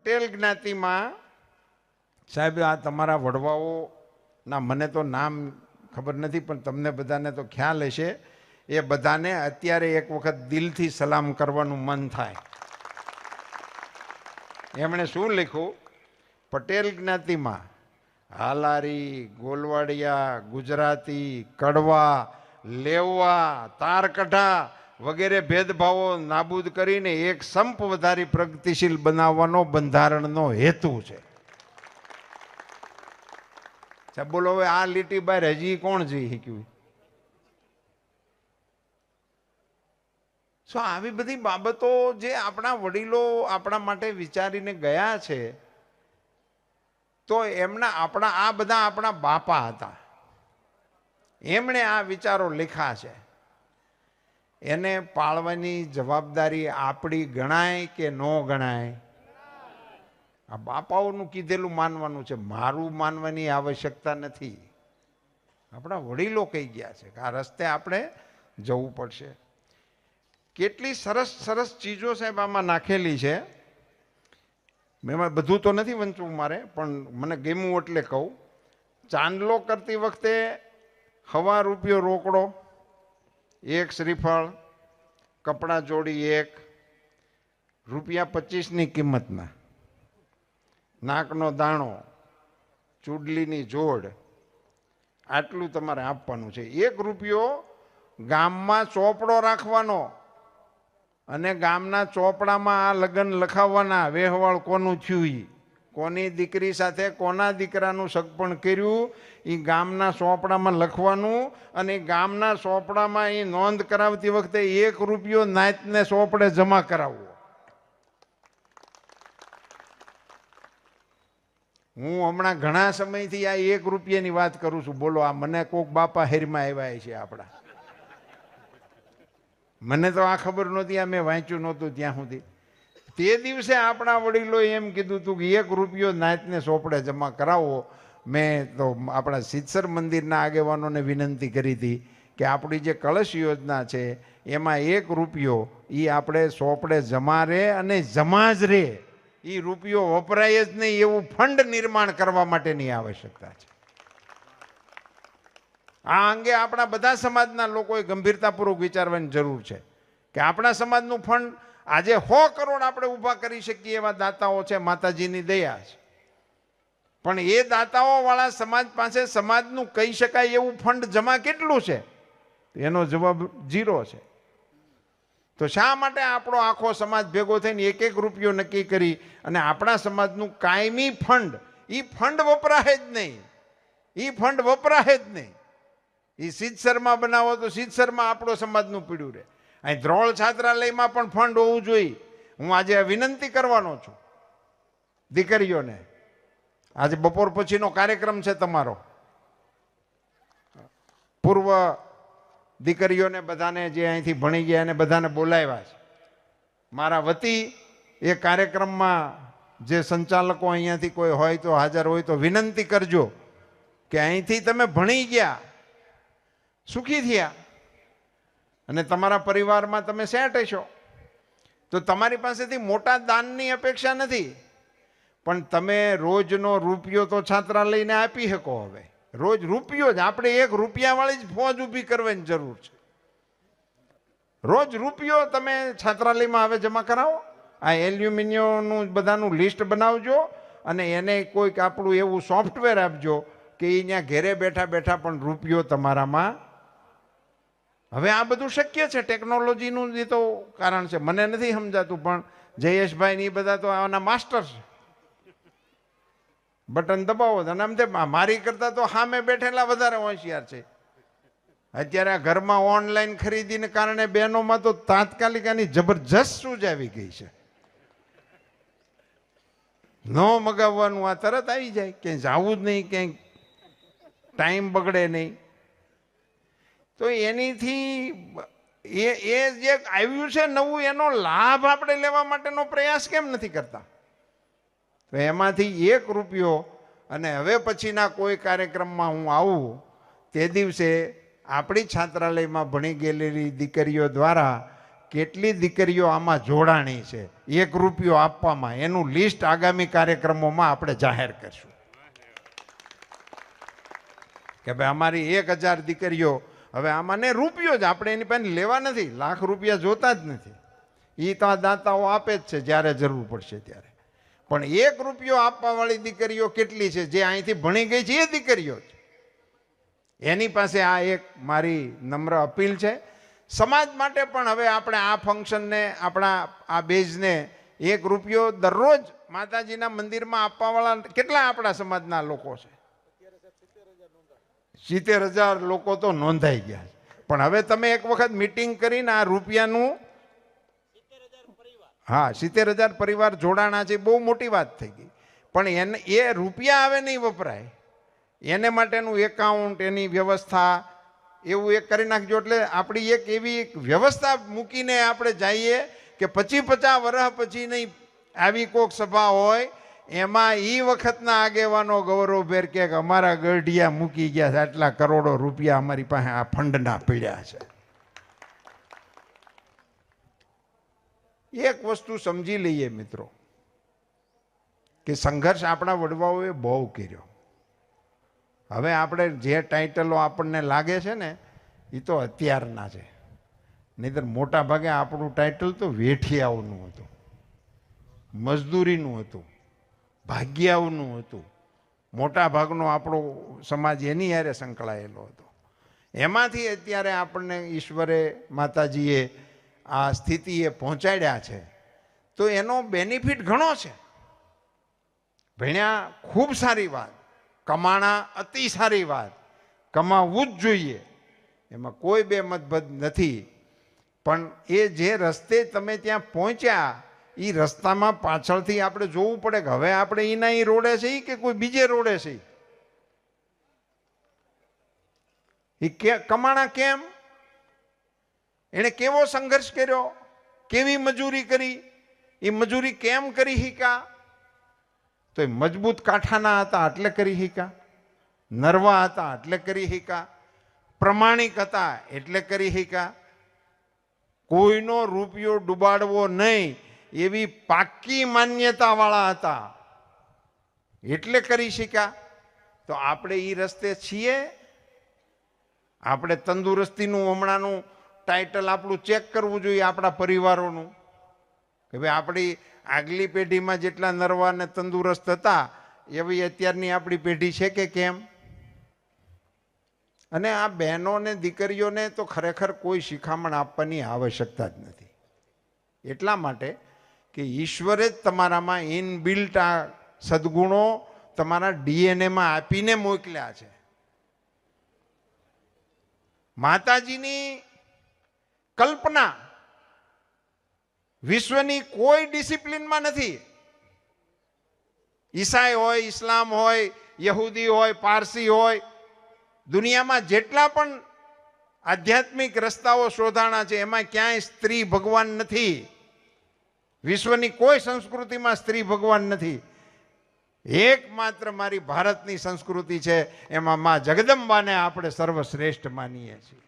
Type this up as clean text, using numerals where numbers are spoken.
પટેલ જ્ઞાતિમાં સાહેબ આ તમારા વડવાઓના મને તો નામ ખબર નથી પણ તમને બધાને તો ખ્યાલ હશે. એ બધાને અત્યારે એક વખત દિલથી સલામ કરવાનું મન થાય. એમણે શું લખ્યું? પટેલ જ્ઞાતિમાં હાલારી, ગોલવાડિયા, ગુજરાતી, કડવા, લેવા, તારકઢા વગેરે ભેદભાવો નાબૂદ કરીને એક સંપ વધારી પ્રગતિશીલ બનાવવાનો બંધારણનો હેતુ છે. બોલો હવે આ લીટી બહાર હજી કોણ જઈ શક્યું? આવી બધી બાબતો જે આપણા વડીલો આપણા માટે વિચારીને ગયા છે, તો એમના આ બધા આપણા બાપા હતા. એમણે આ વિચારો લખ્યા છે. એને પાળવાની જવાબદારી આપણી ગણાય કે ન ગણાય? આ બાપાઓનું કીધેલું માનવાનું છે, મારું માનવાની આવશ્યકતા નથી. આપણા વડીલો કહી ગયા છે કે આ રસ્તે આપણે જવું પડશે. કેટલી સરસ સરસ ચીજો સાહેબ આમાં નાખેલી છે. એમાં બધું તો નથી વંચવું મારે, પણ મને ગમ્યું એટલે કહું. ચાંદલો કરતી વખતે ₹1 રોકડો, 1 શ્રીફળ, કપડાં જોડી 1, ₹25ની કિંમતના, નાકનો દાણો, ચૂડલીની જોડ, આટલું તમારે આપવાનું છે. ₹1 ગામમાં ચોપડો રાખવાનો અને ગામના ચોપડામાં આ લગ્ન લખાવવાના. વેહવાળ કોનું થયું, કોની દીકરી સાથે કોના દીકરાનું સગપણ કર્યું, એ ગામના ચોપડામાં લખવાનું. અને ગામના ચોપડામાં એ નોંધ કરાવતી વખતે ₹1 નાતને ચોપડે જમા કરાવવો. હું હમણાં ઘણા સમયથી આ ₹1ની વાત કરું છું. બોલો, આ મને કોક બાપા હેરમાં આવ્યા છે આપણા. મને તો આ ખબર નહોતી, આ મેં વાંચ્યું નહોતું ત્યાં સુધી. તે દિવસે આપણા વડીલોએ એમ કીધું હતું કે ₹1 નાતને ચોપડે જમા કરાવો. મેં તો આપણા સિદ્ધસર મંદિરના આગેવાનોને વિનંતી કરી હતી કે આપણી જે કળશ યોજના છે એમાં ₹1 એ આપણે ચોપડે જમા રહે અને જમા જ રહે. એ રૂપિયો વપરાય જ નહીં એવું ફંડ નિર્માણ કરવા માટેની આવશ્યકતા છે. આ અંગે આપણા બધા સમાજના લોકોએ ગંભીરતાપૂર્વક વિચારવાની જરૂર છે કે આપણા સમાજનું ફંડ આજે 100 કરોડ આપણે ઊભા કરી શકીએ એવા દાતાઓ છે, માતાજીની દયા છે. પણ એ દાતાઓ વાળા સમાજ પાસે સમાજનું કહી શકાય એવું ફંડ જમા કેટલું છે? એનો જવાબ 0 છે. તો શા માટે આપણો આખો સમાજ ભેગો થઈને ₹1 નક્કી કરી અને આપણા સમાજનું કાયમી ફંડ, એ ફંડ વપરાય જ નહીં, એ ફંડ વપરાય જ નહીં. એ સિદ્ધસરમાં બનાવો તો સિદ્ધસરમાં આપણો સમાજનું પીડ્યું રહે. અહીં ધ્રોળ છાત્રાલયમાં પણ ફંડ હોવું જોઈએ. હું આજે વિનંતી કરવાનો છું દીકરીઓને. આજે બપોર પછીનો કાર્યક્રમ છે તમારો. પૂર્વ દીકરીઓને બધાને જે અહીંથી ભણી ગયા એને બધાને બોલાવ્યા છે મારા વતી. એ કાર્યક્રમમાં જે સંચાલકો અહીંયાથી કોઈ હોય તો હાજર હોય તો વિનંતી કરજો કે અહીંથી તમે ભણી ગયા, સુખી થયા અને તમારા પરિવારમાં તમે સેટ હશો, તો તમારી પાસેથી મોટા દાનની અપેક્ષા નથી, પણ તમે રોજનો ₹1 તો છાત્રાલયને આપી શકો. હવે રોજ ₹1 જ, આપણે ₹1 વાળી જ ફોજ ઊભી કરવાની જરૂર છે. રોજ ₹1 તમે છાત્રાલયમાં હવે જમા કરાવો. આ એલ્યુમિનિયમનું બધાનું લિસ્ટ બનાવજો અને એને કોઈક આપણું એવું સોફ્ટવેર આપજો કે એ ત્યાં ઘેરે બેઠા બેઠા પણ ₹1 તમારામાં. હવે આ બધું શક્ય છે, ટેકનોલોજીનું જે તો કારણ છે. મને નથી સમજાતું, પણ જયેશભાઈ ને એ બધા તો આના માસ્ટર છે. બટન દબાવો અને આમ તે મારી કરતા તો સામે બેઠેલા વધારે હોશિયાર છે. અત્યારે આ ઘરમાં ઓનલાઈન ખરીદીને કારણે બહેનોમાં તો તાત્કાલિક આની જબરજસ્ત સૂઝ આવી ગઈ છે. ન મગાવવાનું, આ તરત આવી જાય, ક્યાંય જવું જ નહીં, ક્યાંય ટાઈમ બગડે નહીં. તો એનીથી એ જે આવ્યું છે નવું, એનો લાભ આપણે લેવા માટેનો પ્રયાસ કેમ નથી કરતા? તો એમાંથી ₹1 અને હવે પછીના કોઈ કાર્યક્રમમાં હું આવું તે દિવસે આપણી છાત્રાલયમાં ભણી ગયેલી દીકરીઓ દ્વારા કેટલી દીકરીઓ આમાં જોડાણી છે ₹1 આપવામાં, એનું લિસ્ટ આગામી કાર્યક્રમોમાં આપણે જાહેર કરશું કે ભાઈ અમારી 1000 દીકરીઓ હવે આમાં ને રૂપિયો જ, આપણે એની પાસે લેવા નથી, ₹1,00,000 જોતા જ નથી, એ તો આ દાતાઓ આપે જ છે જ્યારે જરૂર પડશે ત્યારે. પણ ₹1 આપવાવાળી દીકરીઓ કેટલી છે જે અહીંથી ભણી ગઈ છે? એ દીકરીઓ છે. એની પાસે આ એક મારી નમ્ર અપીલ છે. સમાજ માટે પણ હવે આપણે આ ફંક્શનને, આપણા આ બેઝને ₹1 દરરોજ માતાજીના મંદિરમાં આપવાવાળા કેટલા આપણા સમાજના લોકો છે? 70,000 લોકો તો નોંધાઈ ગયા છે. પણ હવે તમે એક વખત મીટિંગ કરીને આ રૂપિયાનું, હા 70,000 પરિવાર જોડાણા છે, બહુ મોટી વાત થઈ ગઈ. પણ એને એ રૂપિયા આવે નહીં વપરાય, એને માટેનું એકાઉન્ટ, એની વ્યવસ્થા એવું એક કરી નાખજો. એટલે આપણી એક એવી વ્યવસ્થા મૂકીને આપણે જઈએ કે 50 વર્ષ પછી નહીં આવી કોઈક સભા હોય એમાં એ વખતના આગેવાનો ગૌરવભેર કે અમારા ગઢિયા મૂકી ગયા છે, આટલા કરોડો રૂપિયા અમારી પાસે આ ફંડના પીડ્યા છે. એક વસ્તુ સમજી લઈએ મિત્રો કે સંઘર્ષ આપણા વડવાઓએ બહુ કર્યો. હવે આપણે જે ટાઇટલો આપણને લાગે છે ને એ તો અત્યારના છે, નહીંતર મોટા ભાગે આપણું ટાઇટલ તો વેઠિયાઓનું હતું, મજદૂરીનું હતું, ભાગ્યાઓનું હતું. મોટા ભાગનો આપણો સમાજ એની હારે સંકળાયેલો હતો. એમાંથી અત્યારે આપણને ઈશ્વરે, માતાજીએ આ સ્થિતિએ પહોંચાડ્યા છે, તો એનો બેનિફિટ ઘણો છે. ભણ્યા ખૂબ સારી વાત, કમાણા અતિ સારી વાત, કમાવવું જ જોઈએ, એમાં કોઈ બે મતભેદ નથી. પણ એ જે રસ્તે તમે ત્યાં પહોંચ્યા એ રસ્તામાં પાછળથી આપણે જોવું પડે કે હવે આપણે એના એ રોડે છે કે કોઈ બીજે રોડે છે. એ કમાણા કેમ? એણે કેવો સંઘર્ષ કર્યો, કેવી મજૂરી કરી, એ મજૂરી કેમ કરી શીકા? તો એ મજબૂત કાંઠાના હતા એટલે કરી શીકા, નરવા હતા એટલે કરી શીકા, પ્રમાણિક હતા એટલે કરી શીકા, કોઈનો રૂપિયો ડૂબાડવો નહીં એવી પાક્કી માન્યતા વાળા હતા એટલે કરી શીકા. તો આપણે એ રસ્તે છીએ? આપણે તંદુરસ્તીનું હમણાંનું ટાઇટલ આપણું ચેક કરવું જોઈએ આપણા પરિવારોનું કે ભાઈ આપણી આગલી પેઢીમાં જેટલા નરવા અને તંદુરસ્ત હતા એવી અત્યારની આપણી પેઢી છે કે કેમ? અને આ બહેનો ને દીકરીઓને તો ખરેખર કોઈ શિખામણ આપવાની આવશ્યકતા જ નથી, એટલા માટે કે ઈશ્વરે જ તમારામાં ઇનબિલ્ટ આ સદગુણો તમારા ડીએનએમાં આપીને મોકલ્યા છે. માતાજીની કલ્પના વિશ્વની કોઈ ડિસિપ્લિનમાં નથી. ઈસાઈ હોય, ઇસ્લામ હોય, યહૂદી હોય, પારસી હોય, દુનિયામાં જેટલા પણ આધ્યાત્મિક રસ્તાઓ શોધાણા છે એમાં ક્યાંય સ્ત્રી ભગવાન નથી. વિશ્વની કોઈ સંસ્કૃતિમાં સ્ત્રી ભગવાન નથી. એકમાત્ર મારી ભારતની સંસ્કૃતિ છે, એમાં માં જગદંબાને આપણે સર્વશ્રેષ્ઠ માનીએ છીએ.